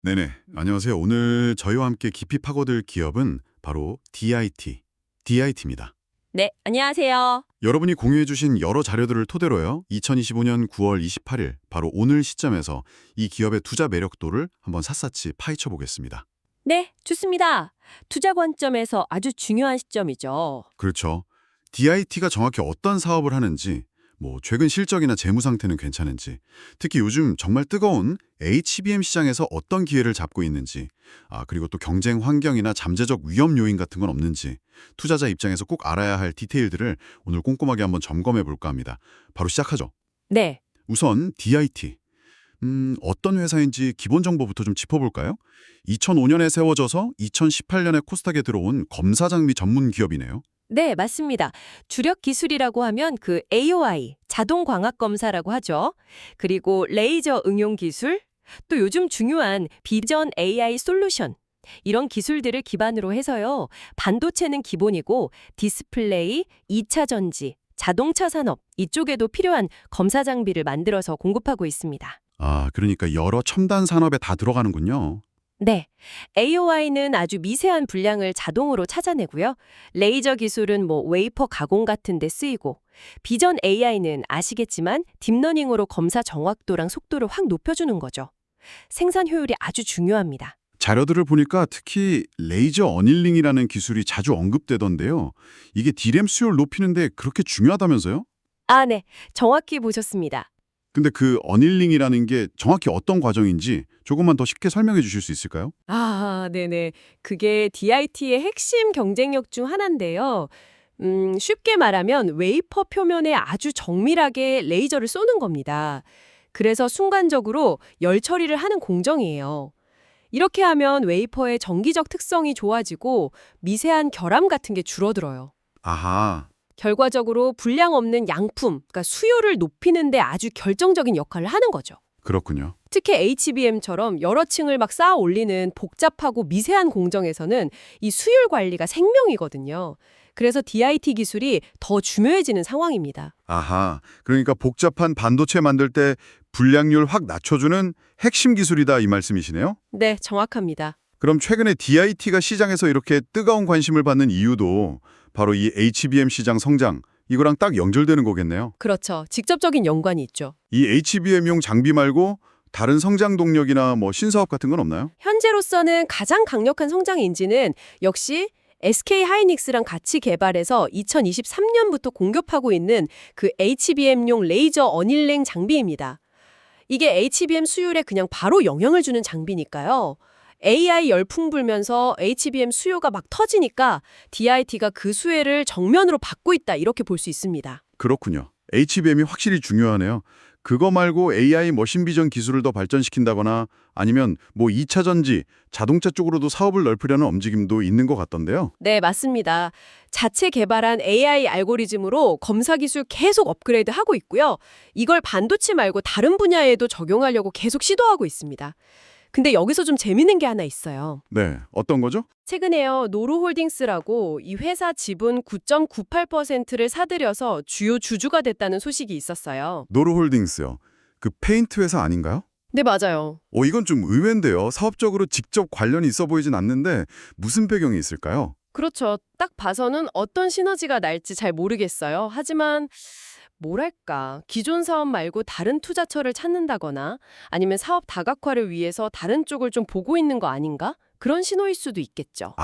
네네. 안녕하세요. 오늘 저희와 함께 깊이 파고들 기업은 바로 DIT입니다. 네, 안녕하세요. 여러분이 공유해 주신 여러 자료들을 토대로요. 2025년 9월 28일 바로 오늘 시점에서 이 기업의 투자 매력도를 한번 샅샅이 파헤쳐 보겠습니다. 네, 좋습니다. 투자 관점에서 아주 중요한 시점이죠. 그렇죠. DIT가 정확히 어떤 사업을 하는지, 최근 실적이나 재무 상태는 괜찮은지, 특히 요즘 정말 뜨거운 HBM 시장에서 어떤 기회를 잡고 있는지, 그리고 또 경쟁 환경이나 잠재적 위험 요인 같은 건 없는지, 투자자 입장에서 꼭 알아야 할 디테일들을 오늘 꼼꼼하게 한번 점검해 볼까 합니다. 바로 시작하죠. 네, 우선 DIT. 어떤 회사인지 기본 정보부터 좀 짚어볼까요? 2005년에 세워져서 2018년에 코스닥에 들어온 검사 장비 전문 기업이네요. 네, 맞습니다. 주력 기술이라고 하면 그 AOI, 자동 광학 검사라고 하죠. 그리고 레이저 응용 기술, 또 요즘 중요한 비전 AI 솔루션. 이런 기술들을 기반으로 해서요. 반도체는 기본이고 디스플레이, 2차 전지, 자동차 산업 이쪽에도 필요한 검사 장비를 만들어서 공급하고 있습니다. 그러니까 여러 첨단 산업에 다 들어가는군요. 네. AOI는 아주 미세한 분량을 자동으로 찾아내고요. 레이저 기술은 웨이퍼 가공 같은 데 쓰이고, 비전 AI는 아시겠지만 딥러닝으로 검사 정확도랑 속도를 확 높여주는 거죠. 생산 효율이 아주 중요합니다. 자료들을 보니까 특히 레이저 어닐링이라는 기술이 자주 언급되던데요. 이게 D램 수요를 높이는데 그렇게 중요하다면서요? 네. 정확히 보셨습니다. 근데 그 어닐링이라는 게 정확히 어떤 과정인지 조금만 더 쉽게 설명해 주실 수 있을까요? 네네. 그게 DIT의 핵심 경쟁력 중 하나인데요. 쉽게 말하면 웨이퍼 표면에 아주 정밀하게 레이저를 쏘는 겁니다. 그래서 순간적으로 열 처리를 하는 공정이에요. 이렇게 하면 웨이퍼의 정기적 특성이 좋아지고 미세한 결함 같은 게 줄어들어요. 아하, 결과적으로 불량 없는 양품, 그러니까 수요를 높이는 데 아주 결정적인 역할을 하는 거죠. 그렇군요. 특히 HBM처럼 여러 층을 막 쌓아 올리는 복잡하고 미세한 공정에서는 이 수율 관리가 생명이거든요. 그래서 DIT 기술이 더 중요해지는 상황입니다. 아하, 그러니까 복잡한 반도체 만들 때 불량률 확 낮춰주는 핵심 기술이다 이 말씀이시네요? 네, 정확합니다. 그럼 최근에 DIT가 시장에서 이렇게 뜨거운 관심을 받는 이유도 바로 이 HBM 시장 성장, 이거랑 딱 연결되는 거겠네요. 그렇죠. 직접적인 연관이 있죠. 이 HBM용 장비 말고 다른 성장 동력이나 신사업 같은 건 없나요? 현재로서는 가장 강력한 성장 인지는 역시 SK 하이닉스랑 같이 개발해서 2023년부터 공급하고 있는 그 HBM용 레이저 어닐링 장비입니다. 이게 HBM 수율에 그냥 바로 영향을 주는 장비니까요. AI 열풍 불면서 HBM 수요가 막 터지니까 DIT가 그 수혜를 정면으로 받고 있다 이렇게 볼 수 있습니다. 그렇군요. HBM이 확실히 중요하네요. 그거 말고 AI 머신 비전 기술을 더 발전시킨다거나 아니면 2차 전지, 자동차 쪽으로도 사업을 넓히려는 움직임도 있는 것 같던데요. 네, 맞습니다. 자체 개발한 AI 알고리즘으로 검사 기술 계속 업그레이드 하고 있고요. 이걸 반도체 말고 다른 분야에도 적용하려고 계속 시도하고 있습니다. 근데 여기서 좀 재밌는 게 하나 있어요. 네, 어떤 거죠? 최근에요, 노루홀딩스라고 이 회사 지분 9.98%를 사들여서 주요 주주가 됐다는 소식이 있었어요. 노루홀딩스요. 그 페인트 회사 아닌가요? 네, 맞아요. 이건 좀 의외인데요. 사업적으로 직접 관련이 있어 보이진 않는데 무슨 배경이 있을까요? 그렇죠. 딱 봐서는 어떤 시너지가 날지 잘 모르겠어요. 하지만 뭐랄까, 기존 사업 말고 다른 투자처를 찾는다거나 아니면 사업 다각화를 위해서 다른 쪽을 좀 보고 있는 거 아닌가? 그런 신호일 수도 있겠죠.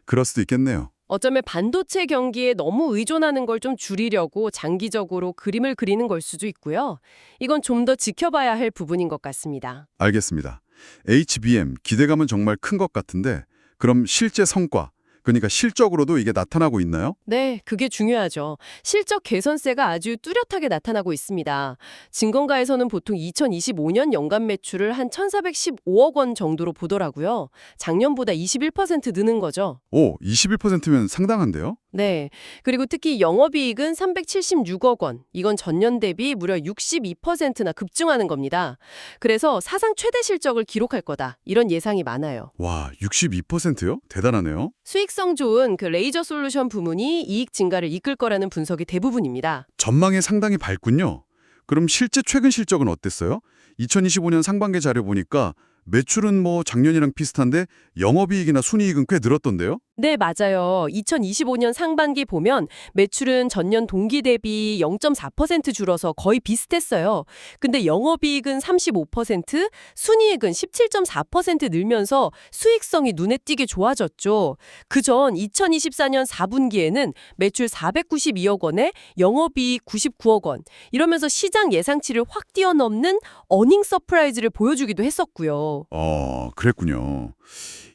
그럴 수도 있겠네요. 어쩌면 반도체 경기에 너무 의존하는 걸 좀 줄이려고 장기적으로 그림을 그리는 걸 수도 있고요. 이건 좀 더 지켜봐야 할 부분인 것 같습니다. 알겠습니다. HBM 기대감은 정말 큰 것 같은데 그럼 실제 성과, 그러니까 실적으로도 이게 나타나고 있나요? 네, 그게 중요하죠. 실적 개선세가 아주 뚜렷하게 나타나고 있습니다. 증권가에서는 보통 2025년 연간 매출을 한 1,415억 원 정도로 보더라고요. 작년보다 21% 느는 거죠. 21%면 상당한데요? 네. 그리고 특히 영업이익은 376억 원. 이건 전년 대비 무려 62%나 급증하는 겁니다. 그래서 사상 최대 실적을 기록할 거다. 이런 예상이 많아요. 와, 62%요? 대단하네요. 수익성 좋은 그 레이저 솔루션 부문이 이익 증가를 이끌 거라는 분석이 대부분입니다. 전망이 상당히 밝군요. 그럼 실제 최근 실적은 어땠어요? 2025년 상반기 자료 보니까 매출은 뭐 작년이랑 비슷한데 영업이익이나 순이익은 꽤 늘었던데요? 네, 맞아요. 2025년 상반기 보면 매출은 전년 동기 대비 0.4% 줄어서 거의 비슷했어요. 근데 영업이익은 35%, 순이익은 17.4% 늘면서 수익성이 눈에 띄게 좋아졌죠. 그전 2024년 4분기에는 매출 492억 원에 영업이익 99억 원. 이러면서 시장 예상치를 확 뛰어넘는 어닝 서프라이즈를 보여주기도 했었고요. 그랬군요.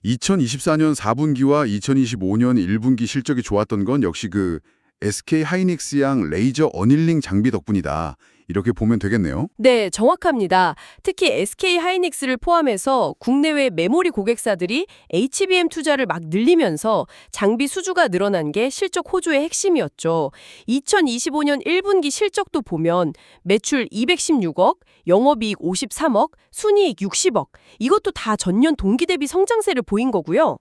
2024년 4분기와 2025년 1분기 실적이 좋았던 건 역시 그 SK 하이닉스양 레이저 어닐링 장비 덕분이다. 이렇게 보면 되겠네요. 네, 정확합니다. 특히 SK 하이닉스를 포함해서 국내외 메모리 고객사들이 HBM 투자를 막 늘리면서 장비 수주가 늘어난 게 실적 호조의 핵심이었죠. 2025년 1분기 실적도 보면 매출 216억, 영업이익 53억, 순이익 60억. 이것도 다 전년 동기 대비 성장세를 보인 거고요.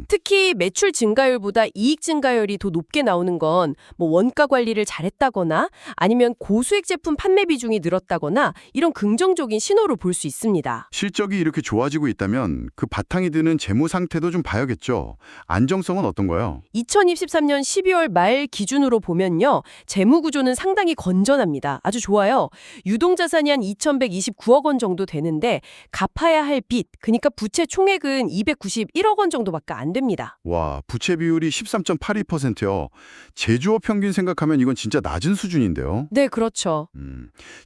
특히 매출 증가율보다 이익 증가율이 더 높게 나오는 건 뭐 원가 관리를 잘했다거나 아니면 고수익 제품 판매 비중이 늘었다거나 이런 긍정적인 신호로 볼 수 있습니다. 실적이 이렇게 좋아지고 있다면 그 바탕이 드는 재무 상태도 좀 봐야겠죠. 안정성은 어떤가요? 2023년 12월 말 기준으로 보면요. 재무 구조는 상당히 건전합니다. 아주 좋아요. 유동자산이 한 2,129억 원 정도 되는데 갚아야 할 빚, 그러니까 부채 총액은 291억 원 정도밖에 안 됩니다. 와, 부채 비율이 13.82%요. 제조업 평균 생각하면 이건 진짜 낮은 수준인데요. 네, 그렇죠.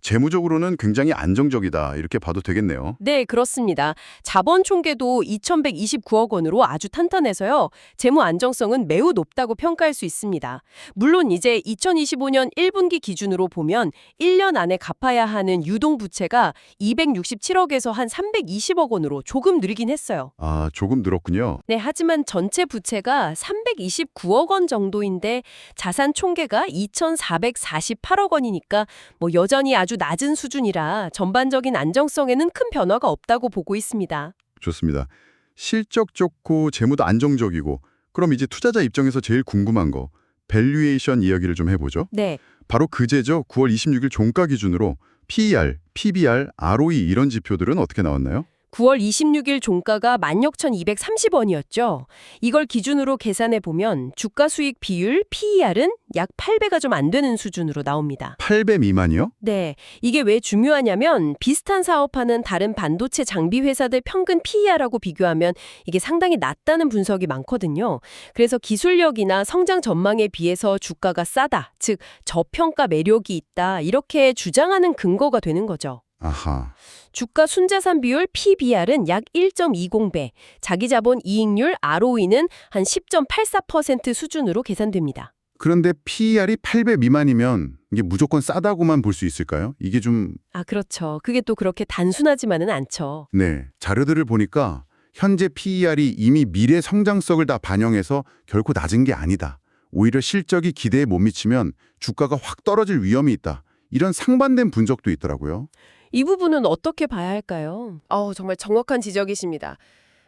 재무적으로는 굉장히 안정적이다. 이렇게 봐도 되겠네요. 네, 그렇습니다. 자본 총계도 2,129억 원으로 아주 탄탄해서요. 재무 안정성은 매우 높다고 평가할 수 있습니다. 물론 이제 2025년 1분기 기준으로 보면 1년 안에 갚아야 하는 유동 부채가 267억에서 한 320억 원으로 조금 늘긴 했어요. 아, 조금 늘었군요. 네, 하지만 전체 부채가 329억 원 정도인데 자산 총계가 2,448억 원이니까 뭐 여전히 아주 낮은 수준이라 전반적인 안정성에는 큰 변화가 없다고 보고 있습니다. 좋습니다. 실적 좋고 재무도 안정적이고 그럼 이제 투자자 입장에서 제일 궁금한 거 밸류에이션 이야기를 좀 해보죠. 네. 바로 그제죠. 9월 26일 종가 기준으로 PER, PBR, ROE 이런 지표들은 어떻게 나왔나요? 9월 26일 종가가 16,230원이었죠. 이걸 기준으로 계산해 보면 주가 수익 비율 PER은 약 8배가 좀 안 되는 수준으로 나옵니다. 8배 미만이요? 네, 이게 왜 중요하냐면 비슷한 사업하는 다른 반도체 장비 회사들 평균 PER하고 비교하면 이게 상당히 낮다는 분석이 많거든요. 그래서 기술력이나 성장 전망에 비해서 주가가 싸다, 즉 저평가 매력이 있다 이렇게 주장하는 근거가 되는 거죠. 아하. 주가 순자산 비율 PBR은 약 1.20배, 자기자본 이익률 ROE는 한 10.84% 수준으로 계산됩니다. 그런데 PER이 8배 미만이면 이게 무조건 싸다고만 볼 수 있을까요? 이게 좀 아, 그렇죠. 그게 또 그렇게 단순하지만은 않죠. 네, 자료들을 보니까 현재 PER이 이미 미래 성장성을 다 반영해서 결코 낮은 게 아니다. 오히려 실적이 기대에 못 미치면 주가가 확 떨어질 위험이 있다. 이런 상반된 분석도 있더라고요. 이 부분은 어떻게 봐야 할까요? 정말 정확한 지적이십니다.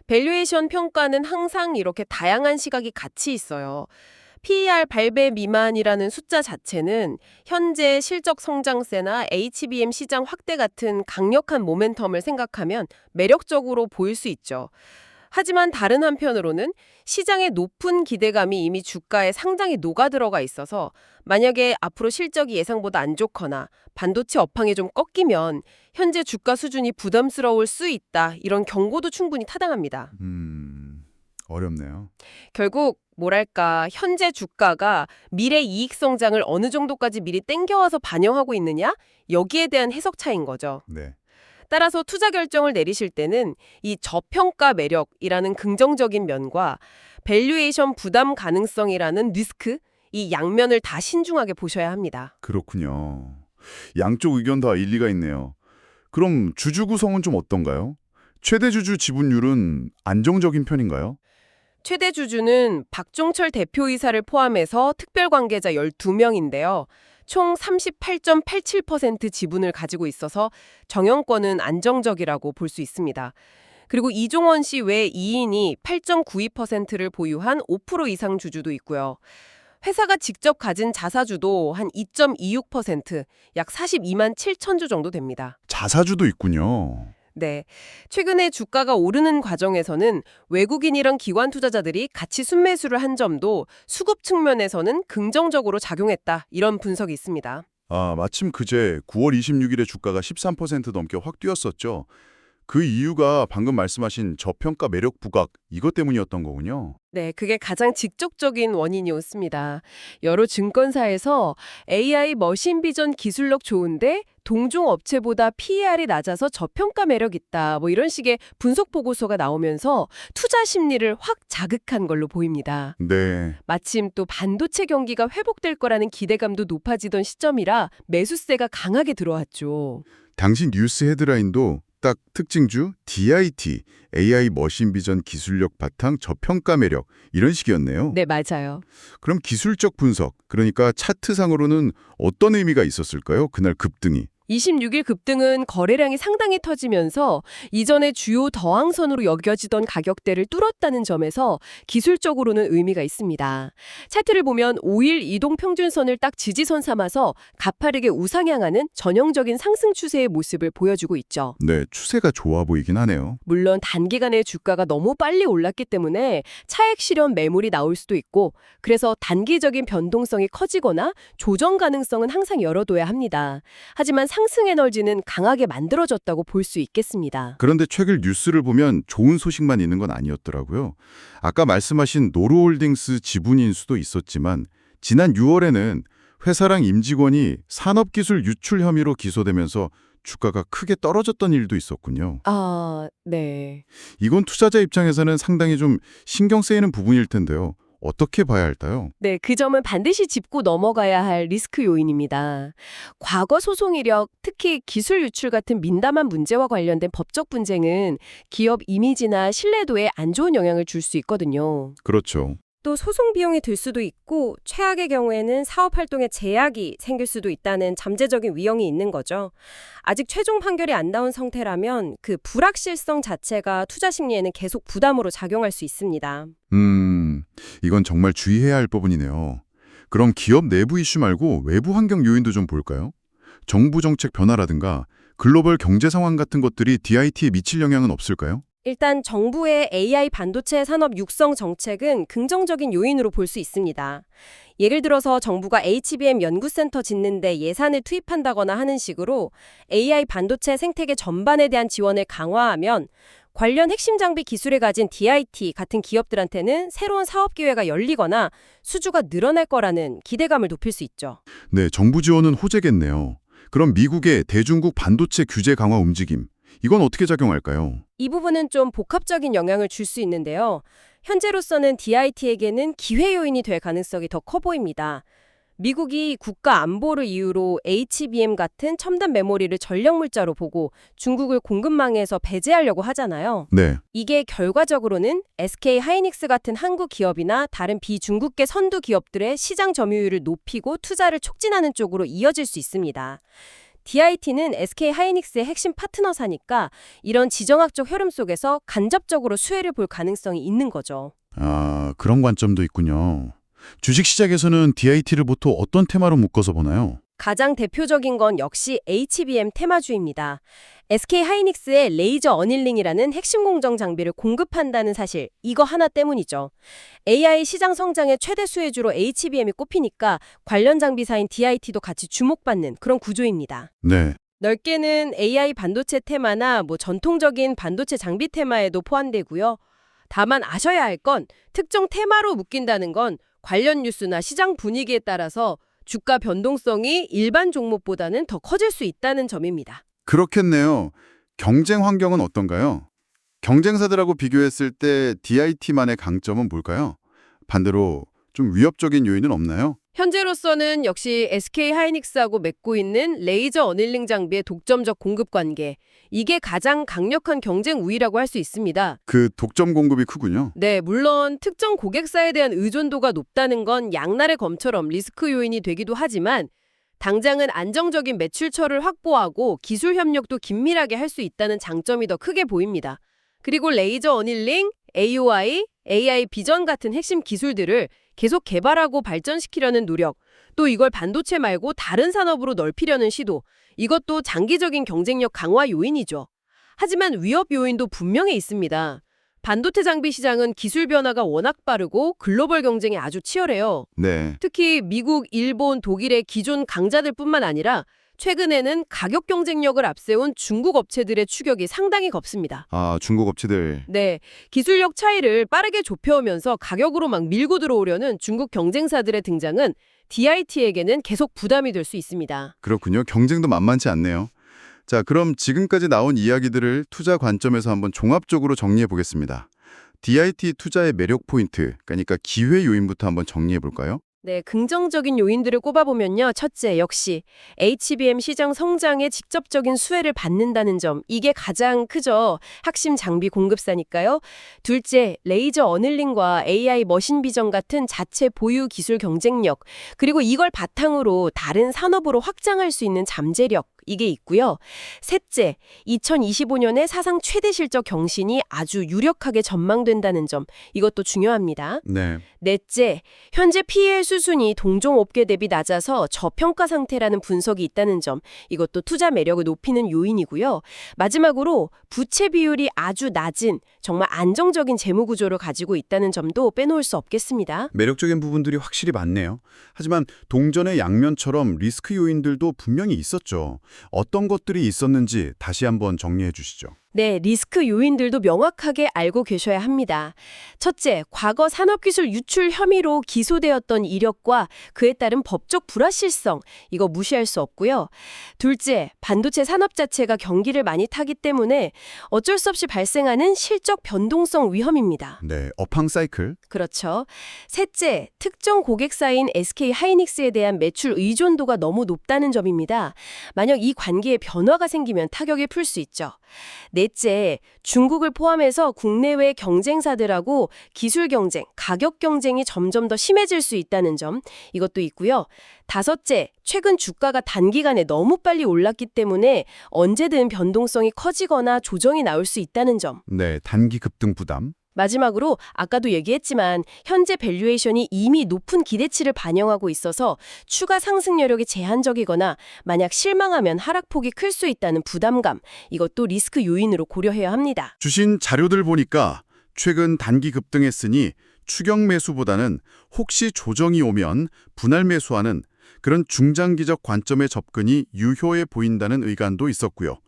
밸류에이션 평가는 항상 이렇게 다양한 시각이 같이 있어요. PER 8배 미만이라는 숫자 자체는 현재 실적 성장세나 HBM 시장 확대 같은 강력한 모멘텀을 생각하면 매력적으로 보일 수 있죠. 하지만 다른 한편으로는 시장의 높은 기대감이 이미 주가에 상당히 녹아들어가 있어서 만약에 앞으로 실적이 예상보다 안 좋거나 반도체 업황이 좀 꺾이면 현재 주가 수준이 부담스러울 수 있다. 이런 경고도 충분히 타당합니다. 어렵네요. 결국 뭐랄까 현재 주가가 미래 이익 성장을 어느 정도까지 미리 땡겨와서 반영하고 있느냐? 여기에 대한 해석 차이인 거죠. 네. 따라서 투자 결정을 내리실 때는 이 저평가 매력이라는 긍정적인 면과 밸류에이션 부담 가능성이라는 리스크, 이 양면을 다 신중하게 보셔야 합니다. 그렇군요. 양쪽 의견 다 일리가 있네요. 그럼 주주 구성은 좀 어떤가요? 최대 주주 지분율은 안정적인 편인가요? 최대 주주는 박종철 대표이사를 포함해서 특별관계자 12명인데요. 총 38.87% 지분을 가지고 있어서 정영권은 안정적이라고 볼 수 있습니다. 그리고 이종원 씨 외 2인이 8.92%를 보유한 5% 이상 주주도 있고요. 회사가 직접 가진 자사주도 한 2.26%, 약 42만 7천 주 정도 됩니다. 자사주도 있군요. 네. 최근에 주가가 오르는 과정에서는 외국인이랑 기관 투자자들이 같이 순매수를 한 점도 수급 측면에서는 긍정적으로 작용했다. 이런 분석이 있습니다. 아, 마침 그제 9월 26일에 주가가 13% 넘게 확 뛰었었죠. 그 이유가 방금 말씀하신 저평가 매력 부각 이것 때문이었던 거군요. 네, 그게 가장 직접적인 원인이었습니다. 여러 증권사에서 AI 머신 비전 기술력 좋은데 동종 업체보다 PER이 낮아서 저평가 매력 있다. 뭐 이런 식의 분석 보고서가 나오면서 투자 심리를 확 자극한 걸로 보입니다. 네. 마침 또 반도체 경기가 회복될 거라는 기대감도 높아지던 시점이라 매수세가 강하게 들어왔죠. 당시 뉴스 헤드라인도 딱 특징주 DIT, AI 머신 비전 기술력 바탕 저평가 매력 이런 식이었네요. 네, 맞아요. 그럼 기술적 분석, 그러니까 차트상으로는 어떤 의미가 있었을까요? 그날 급등이. 26일 급등은 거래량이 상당히 터지면서 이전에 주요 저항선으로 여겨지던 가격대를 뚫었다는 점에서 기술적으로는 의미가 있습니다. 차트를 보면 5일 이동 평균선을 딱 지지선 삼아서 가파르게 우상향하는 전형적인 상승 추세의 모습을 보여주고 있죠. 네, 추세가 좋아 보이긴 하네요. 물론 단기간에 주가가 너무 빨리 올랐기 때문에 차액 실현 매물이 나올 수도 있고, 그래서 단기적인 변동성이 커지거나 조정 가능성은 항상 열어둬야 합니다. 하지만 상승 에너지는 강하게 만들어졌다고 볼 수 있겠습니다. 그런데 최근 뉴스를 보면 좋은 소식만 있는 건 아니었더라고요. 아까 말씀하신 노루홀딩스 지분 인수도 있었지만 지난 6월에는 회사랑 임직원이 산업기술 유출 혐의로 기소되면서 주가가 크게 떨어졌던 일도 있었군요. 아, 네. 이건 투자자 입장에서는 상당히 좀 신경 쓰이는 부분일 텐데요. 어떻게 봐야 할까요? 네, 그 점은 반드시 짚고 넘어가야 할 리스크 요인입니다. 과거 소송 이력, 특히 기술 유출 같은 민감한 문제와 관련된 법적 분쟁은 기업 이미지나 신뢰도에 안 좋은 영향을 줄 수 있거든요. 그렇죠. 또 소송 비용이 들 수도 있고 최악의 경우에는 사업 활동에 제약이 생길 수도 있다는 잠재적인 위험이 있는 거죠. 아직 최종 판결이 안 나온 상태라면 그 불확실성 자체가 투자 심리에는 계속 부담으로 작용할 수 있습니다. 이건 정말 주의해야 할 부분이네요. 그럼 기업 내부 이슈 말고 외부 환경 요인도 좀 볼까요? 정부 정책 변화라든가 글로벌 경제 상황 같은 것들이 DIT에 미칠 영향은 없을까요? 일단 정부의 AI 반도체 산업 육성 정책은 긍정적인 요인으로 볼 수 있습니다. 예를 들어서 정부가 HBM 연구센터 짓는데 예산을 투입한다거나 하는 식으로 AI 반도체 생태계 전반에 대한 지원을 강화하면 관련 핵심 장비 기술을 가진 DIT 같은 기업들한테는 새로운 사업 기회가 열리거나 수주가 늘어날 거라는 기대감을 높일 수 있죠. 네, 정부 지원은 호재겠네요. 그럼 미국의 대중국 반도체 규제 강화 움직임, 이건 어떻게 작용할까요? 이 부분은 좀 복합적인 영향을 줄 수 있는데요. 현재로서는 DIT에게는 기회 요인이 될 가능성이 더 커 보입니다. 미국이 국가 안보를 이유로 HBM 같은 첨단 메모리를 전력 물자로 보고 중국을 공급망에서 배제하려고 하잖아요. 네, 이게 결과적으로는 SK 하이닉스 같은 한국 기업이나 다른 비중국계 선두 기업들의 시장 점유율을 높이고 투자를 촉진하는 쪽으로 이어질 수 있습니다. DIT는 SK 하이닉스의 핵심 파트너사니까 이런 지정학적 흐름 속에서 간접적으로 수혜를 볼 가능성이 있는 거죠. 아, 그런 관점도 있군요. 주식시장에서는 DIT를 보통 어떤 테마로 묶어서 보나요? 가장 대표적인 건 역시 HBM 테마주입니다. SK 하이닉스의 레이저 어닐링이라는 핵심 공정 장비를 공급한다는 사실, 이거 하나 때문이죠. AI 시장 성장의 최대 수혜주로 HBM이 꼽히니까 관련 장비사인 DIT도 같이 주목받는 그런 구조입니다. 네, 넓게는 AI 반도체 테마나 전통적인 반도체 장비 테마에도 포함되고요. 다만 아셔야 할 건 특정 테마로 묶인다는 건 관련 뉴스나 시장 분위기에 따라서 주가 변동성이 일반 종목보다는 더 커질 수 있다는 점입니다. 그렇겠네요. 경쟁 환경은 어떤가요? 경쟁사들하고 비교했을 때 DIT만의 강점은 뭘까요? 반대로 좀 위협적인 요인은 없나요? 현재로서는 역시 SK 하이닉스하고 맺고 있는 레이저 어닐링 장비의 독점적 공급 관계, 이게 가장 강력한 경쟁 우위라고 할 수 있습니다. 그 독점 공급이 크군요. 네, 물론 특정 고객사에 대한 의존도가 높다는 건 양날의 검처럼 리스크 요인이 되기도 하지만 당장은 안정적인 매출처를 확보하고 기술 협력도 긴밀하게 할 수 있다는 장점이 더 크게 보입니다. 그리고 레이저 어닐링, AOI, AI 비전 같은 핵심 기술들을 계속 개발하고 발전시키려는 노력, 또 이걸 반도체 말고 다른 산업으로 넓히려는 시도, 이것도 장기적인 경쟁력 강화 요인이죠. 하지만 위협 요인도 분명히 있습니다. 반도체 장비 시장은 기술 변화가 워낙 빠르고 글로벌 경쟁이 아주 치열해요. 네. 특히 미국, 일본, 독일의 기존 강자들뿐만 아니라 최근에는 가격 경쟁력을 앞세운 중국 업체들의 추격이 상당히 겁습니다. 아, 중국 업체들. 네, 기술력 차이를 빠르게 좁혀오면서 가격으로 막 밀고 들어오려는 중국 경쟁사들의 등장은 DIT에게는 계속 부담이 될 수 있습니다. 그렇군요. 경쟁도 만만치 않네요. 자, 그럼 지금까지 나온 이야기들을 투자 관점에서 한번 종합적으로 정리해 보겠습니다. DIT 투자의 매력 포인트, 그러니까 기회 요인부터 한번 정리해 볼까요? 네, 긍정적인 요인들을 꼽아보면요. 첫째, 역시 HBM 시장 성장에 직접적인 수혜를 받는다는 점, 이게 가장 크죠. 핵심 장비 공급사니까요. 둘째, 레이저 어닐링과 AI 머신 비전 같은 자체 보유 기술 경쟁력, 그리고 이걸 바탕으로 다른 산업으로 확장할 수 있는 잠재력, 이게 있고요. 셋째, 2025년에 사상 최대 실적 경신이 아주 유력하게 전망된다는 점, 이것도 중요합니다. 네. 넷째, 현재 PER 수준이 동종 업계 대비 낮아서 저평가 상태라는 분석이 있다는 점, 이것도 투자 매력을 높이는 요인이고요. 마지막으로 부채 비율이 아주 낮은 정말 안정적인 재무 구조를 가지고 있다는 점도 빼놓을 수 없겠습니다. 매력적인 부분들이 확실히 많네요. 하지만 동전의 양면처럼 리스크 요인들도 분명히 있었죠. 어떤 것들이 있었는지 다시 한번 정리해 주시죠. 네, 리스크 요인들도 명확하게 알고 계셔야 합니다. 첫째, 과거 산업기술 유출 혐의로 기소되었던 이력과 그에 따른 법적 불확실성, 이거 무시할 수 없고요. 둘째, 반도체 산업 자체가 경기를 많이 타기 때문에 어쩔 수 없이 발생하는 실적 변동성 위험입니다. 네, 업황 사이클. 그렇죠. 셋째, 특정 고객사인 SK 하이닉스에 대한 매출 의존도가 너무 높다는 점입니다. 만약 이 관계에 변화가 생기면 타격이 풀 수 있죠. 넷째, 중국을 포함해서 국내외 경쟁사들하고 기술 경쟁, 가격 경쟁이 점점 더 심해질 수 있다는 점, 이것도 있고요. 다섯째, 최근 주가가 단기간에 너무 빨리 올랐기 때문에 언제든 변동성이 커지거나 조정이 나올 수 있다는 점. 네, 단기 급등 부담. 마지막으로 아까도 얘기했지만 현재 밸류에이션이 이미 높은 기대치를 반영하고 있어서 추가 상승 여력이 제한적이거나 만약 실망하면 하락폭이 클 수 있다는 부담감, 이것도 리스크 요인으로 고려해야 합니다. 주신 자료들 보니까 최근 단기 급등했으니 추격 매수보다는 혹시 조정이 오면 분할 매수하는 그런 중장기적 관점의 접근이 유효해 보인다는 의견도 있었고요.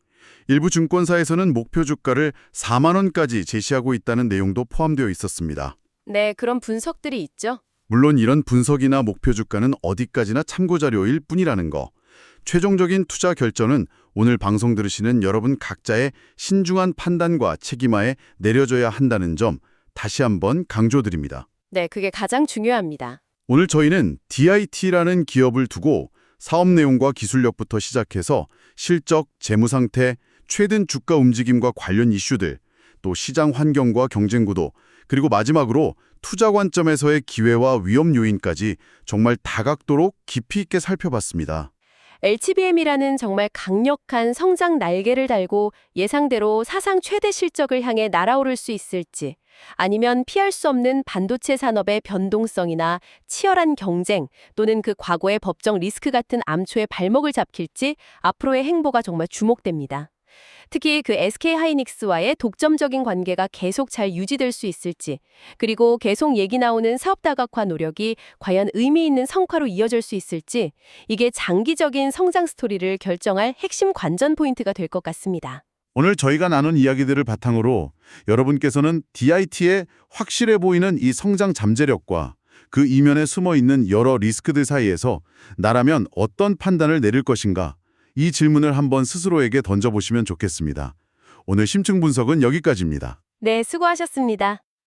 일부 증권사에서는 목표 주가를 4만 원까지 제시하고 있다는 내용도 포함되어 있었습니다. 네, 그런 분석들이 있죠. 물론 이런 분석이나 목표 주가는 어디까지나 참고 자료일 뿐이라는 거. 최종적인 투자 결정은 오늘 방송 들으시는 여러분 각자의 신중한 판단과 책임하에 내려져야 한다는 점 다시 한번 강조드립니다. 네, 그게 가장 중요합니다. 오늘 저희는 DIT라는 기업을 두고 사업 내용과 기술력부터 시작해서 실적, 재무 상태, 최근 주가 움직임과 관련 이슈들, 또 시장 환경과 경쟁 구도, 그리고 마지막으로 투자 관점에서의 기회와 위험 요인까지 정말 다각도로 깊이 있게 살펴봤습니다. HBM이라는 정말 강력한 성장 날개를 달고 예상대로 사상 최대 실적을 향해 날아오를 수 있을지, 아니면 피할 수 없는 반도체 산업의 변동성이나 치열한 경쟁 또는 그 과거의 법적 리스크 같은 암초에 발목을 잡힐지 앞으로의 행보가 정말 주목됩니다. 특히 그 SK 하이닉스와의 독점적인 관계가 계속 잘 유지될 수 있을지, 그리고 계속 얘기 나오는 사업 다각화 노력이 과연 의미 있는 성과로 이어질 수 있을지, 이게 장기적인 성장 스토리를 결정할 핵심 관전 포인트가 될 것 같습니다. 오늘 저희가 나눈 이야기들을 바탕으로 여러분께서는 DIT의 확실해 보이는 이 성장 잠재력과 그 이면에 숨어 있는 여러 리스크들 사이에서 나라면 어떤 판단을 내릴 것인가, 이 질문을 한번 스스로에게 던져보시면 좋겠습니다. 오늘 심층 분석은 여기까지입니다. 네, 수고하셨습니다.